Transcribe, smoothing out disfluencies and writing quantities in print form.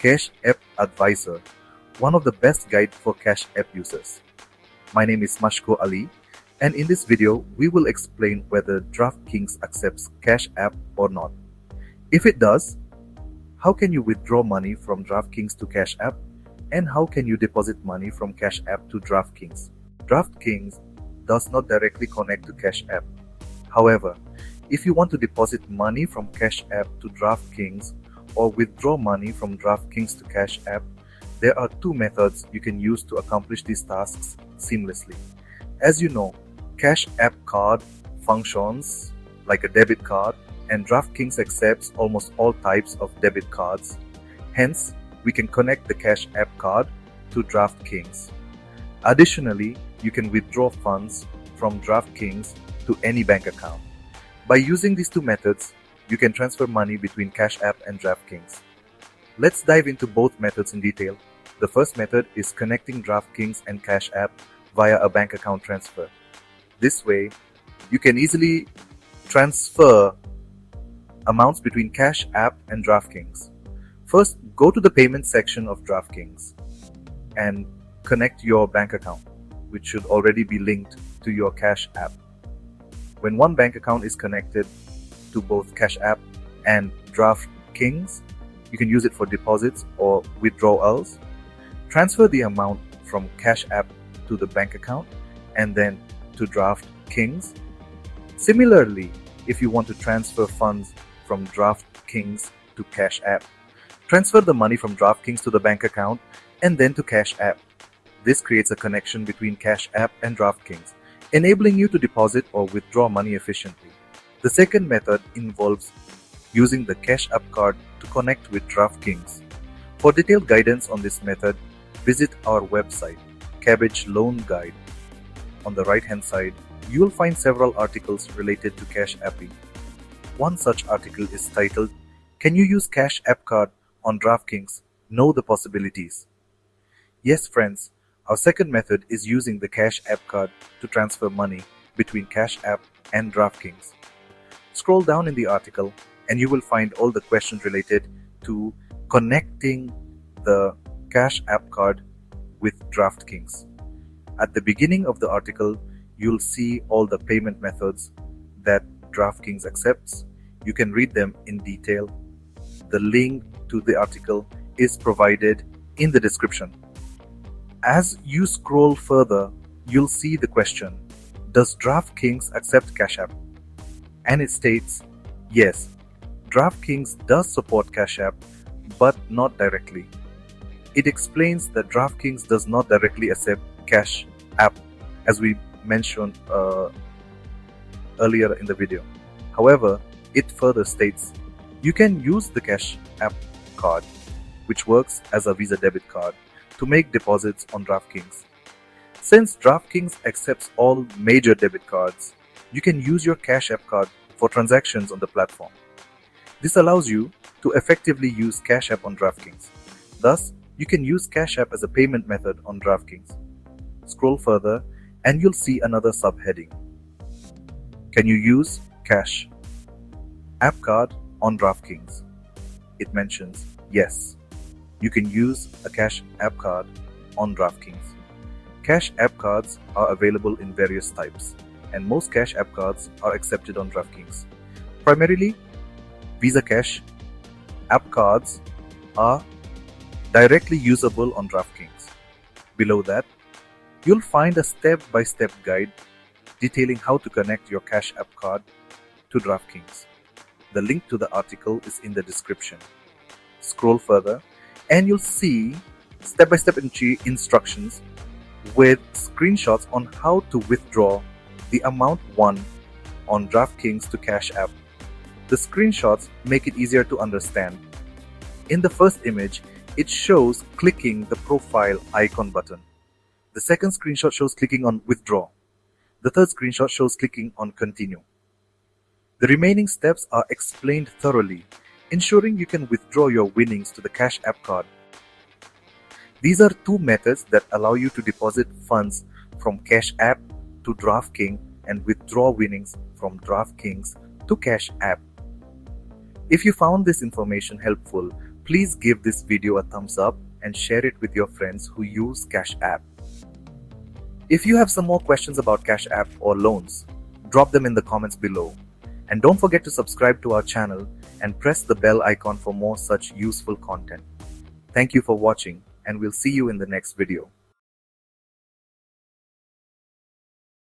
Cash App Advisor, one of the best guides for Cash App users. My name is Mashko Ali, and in this video, we will explain whether DraftKings accepts Cash App or not. If it does, how can you withdraw money from DraftKings to Cash App, and how can you deposit money from Cash App to DraftKings? DraftKings does not directly connect to Cash App. However, if you want to deposit money from Cash App to DraftKings or withdraw money from DraftKings to Cash App, there are two methods you can use to accomplish these tasks seamlessly. As you know, Cash App card functions like a debit card, and DraftKings accepts almost all types of debit cards. Hence, we can connect the Cash App card to DraftKings. Additionally, you can withdraw funds from DraftKings to any bank account. By using these two methods, you can transfer money between Cash App and DraftKings. Let's dive into both methods in detail. The first method is connecting DraftKings and Cash App via a bank account transfer. This way, you can easily transfer amounts between Cash App and DraftKings. First, go to the payment section of DraftKings and connect your bank account, which should already be linked to your Cash App. When one bank account is connected to both Cash App and DraftKings, you can use it for deposits or withdrawals. Transfer the amount from Cash App to the bank account and then to DraftKings. Similarly, if you want to transfer funds from DraftKings to Cash App, transfer the money from DraftKings to the bank account and then to Cash App. This creates a connection between Cash App and DraftKings, enabling you to deposit or withdraw money efficiently. The second method involves using the Cash App card to connect with DraftKings. For detailed guidance on this method, visit our website, Cabbage Loan Guide. On the right-hand side, you will find several articles related to Cash Apping. One such article is titled, "Can you use Cash App card on DraftKings? Know the possibilities." Yes, friends, our second method is using the Cash App card to transfer money between Cash App and DraftKings. Scroll down in the article and you will find all the questions related to connecting the Cash App card with DraftKings. At the beginning of the article, you'll see all the payment methods that DraftKings accepts. You can read them in detail. The link to the article is provided in the description. As you scroll further, you'll see the question, does DraftKings accept Cash App? And it states, yes, DraftKings does support Cash App, but not directly. It explains that DraftKings does not directly accept Cash App, as we mentioned earlier in the video. However, it further states, you can use the Cash App card, which works as a Visa debit card, to make deposits on DraftKings. Since DraftKings accepts all major debit cards, you can use your Cash App card for transactions on the platform. This allows you to effectively use Cash App on DraftKings. Thus, you can use Cash App as a payment method on DraftKings. Scroll further and you'll see another subheading. Can you use Cash App card on DraftKings? It mentions, yes, you can use a Cash App card on DraftKings. Cash App cards are available in various types, and most Cash App cards are accepted on DraftKings. Primarily, Visa Cash App cards are directly usable on DraftKings. Below that, you'll find a step-by-step guide detailing how to connect your Cash App card to DraftKings. The link to the article is in the description. Scroll further and you'll see step-by-step instructions with screenshots on how to withdraw the amount won on DraftKings to Cash App. The screenshots make it easier to understand. In the first image, it shows clicking the profile icon button. The second screenshot shows clicking on withdraw. The third screenshot shows clicking on continue. The remaining steps are explained thoroughly, ensuring you can withdraw your winnings to the Cash App card. These are two methods that allow you to deposit funds from Cash App to DraftKings and withdraw winnings from DraftKings to Cash App. If you found this information helpful, Please give this video a thumbs up and share it with your friends who use Cash App. If you have some more questions about Cash App or loans, drop them in the comments below. And don't forget to subscribe to our channel and press the bell icon for more such useful content. Thank you for watching, and we'll see you in the next video.